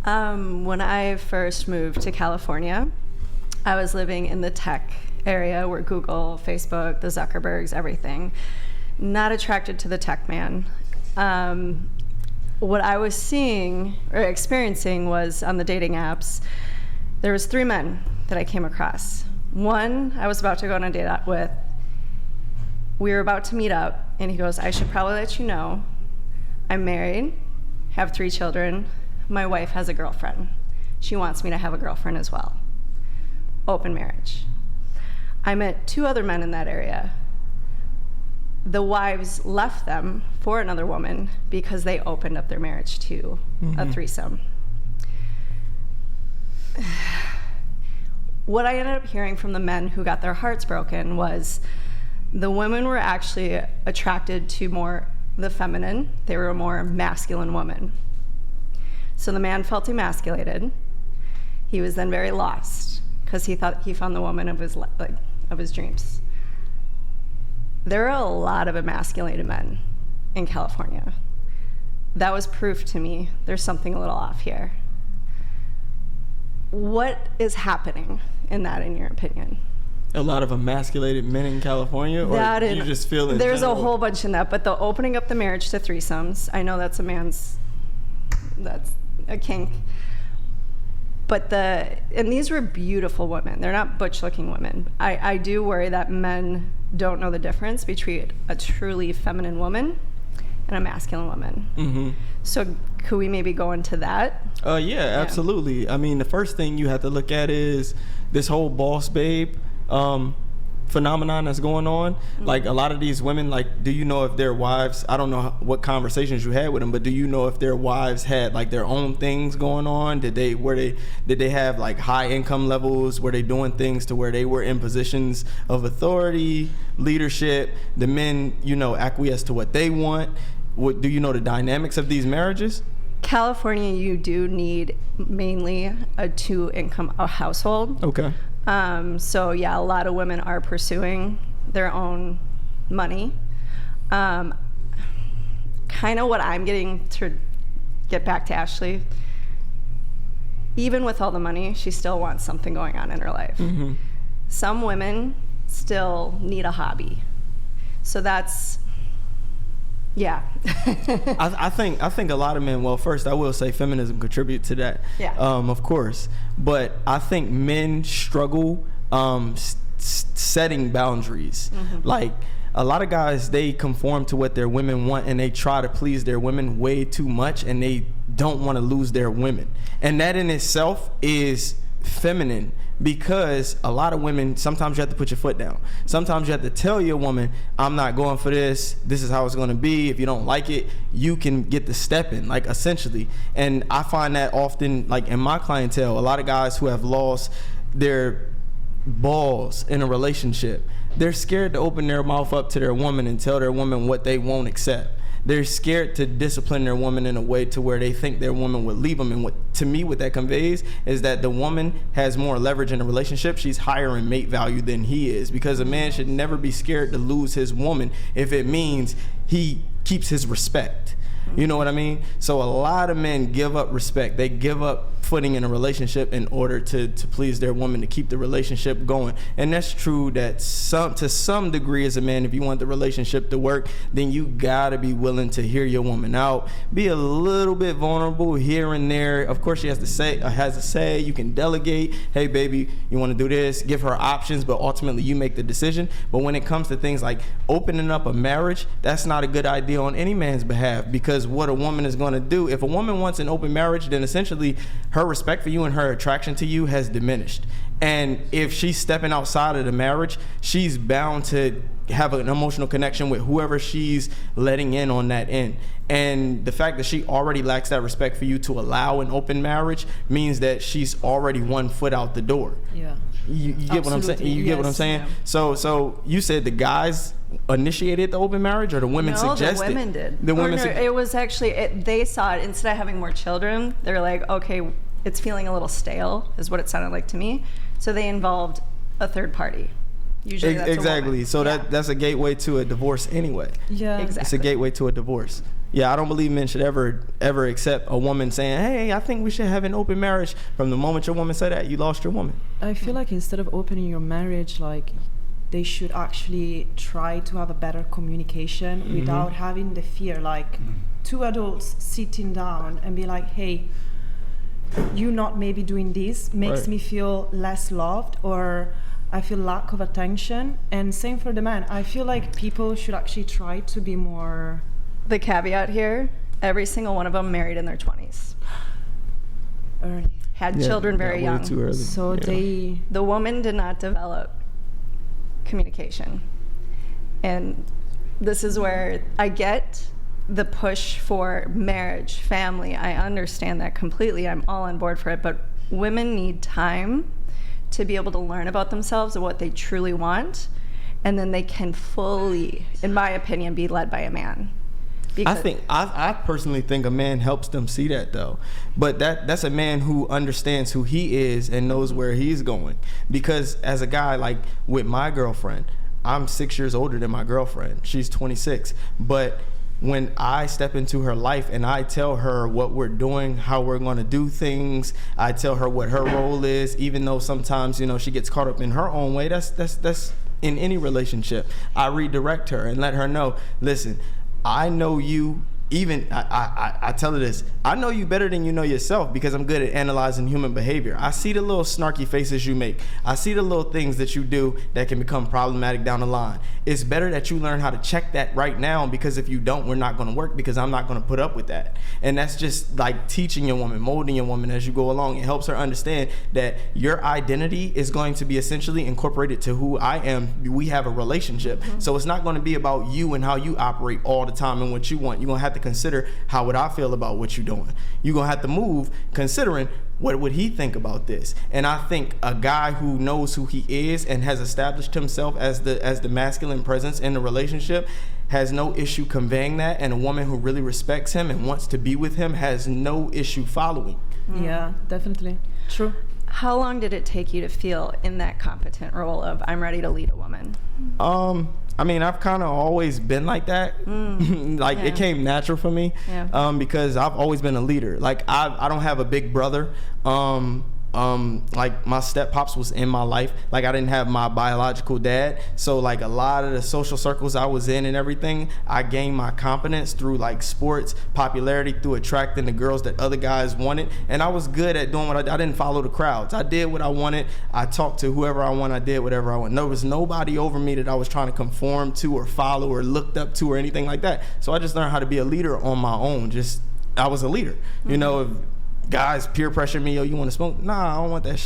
When I first moved to California, I was living in the tech area where Google, Facebook, the Zuckerbergs, everything. Not attracted to the tech man. What I was seeing or experiencing was on the dating apps, there was 3 men that I came across. One I was about to go on a date out with. We were about to meet up, and he goes, I should probably let you know, I'm married, have 3 children. My wife has a girlfriend. She wants me to have a girlfriend as well. Open marriage. I met 2 other men in that area. The wives left them for another woman because they opened up their marriage to a threesome. What I ended up hearing from the men who got their hearts broken was the women were actually attracted to more the feminine. They were a more masculine woman. So the man felt emasculated. He was then very lost because he thought he found the woman of his dreams. There are a lot of emasculated men in California. That was proof to me there's something a little off here. What is happening in that, in your opinion? A lot of emasculated men in California, or you just feel in there's general? A whole bunch in that, but the opening up the marriage to threesomes, I know that's a kink. But and these were beautiful women. They're not butch-looking women. I do worry that men don't know the difference between a truly feminine woman and a masculine woman. Mm-hmm. So could we maybe go into that? Yeah, absolutely. I mean, the first thing you have to look at is this whole boss babe phenomenon that's going on. Mm-hmm. Like, a lot of these women, like, do you know if their wives, I don't know what conversations you had with them, but do you know if their wives had like their own things going on? Did they have like high income levels? Were they doing things to where they were in positions of authority, leadership? The men, acquiesce to what they want. Do you know the dynamics of these marriages? California, you do need mainly a 2-income household. Okay. So yeah, a lot of women are pursuing their own money. Kind of what I'm getting to get back to Ashley, even with all the money, she still wants something going on in her life. Mm-hmm. Some women still need a hobby. So that's, yeah. I think a lot of men, well, first I will say feminism contributes to that, of course. But I think men struggle setting boundaries. Mm-hmm. Like, a lot of guys, they conform to what their women want, and they try to please their women way too much, and they don't want to lose their women. And that in itself is feminine, because a lot of women, sometimes you have to put your foot down. Sometimes you have to tell your woman, I'm not going for this. This is how it's going to be. If you don't like it, you can get the step in, like, essentially. And I find that often, like, in my clientele, a lot of guys who have lost their balls in a relationship, they're scared to open their mouth up to their woman and tell their woman what they won't accept. They're scared to discipline their woman in a way to where they think their woman would leave them. And what that conveys is that the woman has more leverage in a relationship. She's higher in mate value than he is, because a man should never be scared to lose his woman if it means he keeps his respect. You know what I mean? So a lot of men give up respect. They give up footing in a relationship in order to please their woman, to keep the relationship going. And that's true that to some degree as a man, if you want the relationship to work, then you gotta be willing to hear your woman out. Be a little bit vulnerable here and there. Of course, she has to say, you can delegate. Hey, baby, you want to do this? Give her options, but ultimately you make the decision. But when it comes to things like opening up a marriage, that's not a good idea on any man's behalf, because what a woman is going to do, if a woman wants an open marriage, then essentially her respect for you and her attraction to you has diminished. And if she's stepping outside of the marriage, she's bound to have an emotional connection with whoever she's letting in on that end. And the fact that she already lacks that respect for you to allow an open marriage means that she's already 1 foot out the door. Yeah. You get what I'm saying? You get what I'm saying? Yeah. So you said the guys initiated the open marriage, or the women suggested? No, the women did. It was actually, they saw it, instead of having more children, they're like, okay, it's feeling a little stale, is what it sounded like to me. So they involved a third party. Usually that's exactly. A woman. So that's a gateway to a divorce anyway. Yeah, exactly. It's a gateway to a divorce. Yeah, I don't believe men should ever accept a woman saying, hey, I think we should have an open marriage. From the moment your woman said that, you lost your woman. I feel like instead of opening your marriage, like, they should actually try to have a better communication without having the fear, like two adults sitting down and be like, hey, you not maybe doing this makes me feel less loved, or I feel lack of attention. And same for the man. I feel like people should actually try to be more... The caveat here, every single one of them married in their 20s. early. Had children very young. Too early. So the woman did not develop communication. And this is where I get the push for marriage, family. I understand that completely. I'm all on board for it. But women need time to be able to learn about themselves and what they truly want. And then they can fully, in my opinion, be led by a man. I personally think a man helps them see that, though. But that's a man who understands who he is and knows where he's going. Because as a guy, like with my girlfriend, I'm 6 years older than my girlfriend. She's 26. But when I step into her life and I tell her what we're doing, how we're going to do things, I tell her what her role is, even though sometimes, she gets caught up in her own way. That's in any relationship. I redirect her and let her know, listen, I know you. Even I tell her this, I know you better than you know yourself, because I'm good at analyzing human behavior. I see the little snarky faces you make. I see the little things that you do that can become problematic down the line. It's better that you learn how to check that right now, because if you don't, we're not going to work, because I'm not going to put up with that. And that's just like teaching your woman, molding your woman as you go along. It helps her understand that your identity is going to be essentially incorporated to who I am. We have a relationship. So it's not going to be about you and how you operate all the time and what you want. You're going to have to consider, how would I feel about what you're doing? You're gonna have to move considering what would he think about this. And I think a guy who knows who he is and has established himself as the masculine presence in the relationship has no issue conveying that, and a woman who really respects him and wants to be with him has no issue following. Yeah, definitely true. How long did it take you to feel in that competent role of I'm ready to lead a woman? I mean, I've kind of always been like that. It came natural for me, because I've always been a leader. Like I don't have a big brother. Like my step pops was in my life. Like I didn't have my biological dad. So like a lot of the social circles I was in and everything, I gained my confidence through like sports, popularity, through attracting the girls that other guys wanted. And I was good at doing what I didn't follow the crowds. I did what I wanted. I talked to whoever I wanted. I did whatever I wanted. There was nobody over me that I was trying to conform to or follow or looked up to or anything like that. So I just learned how to be a leader on my own. I was a leader. If guys peer pressure me, yo, you want to smoke? Nah, I don't want that shit.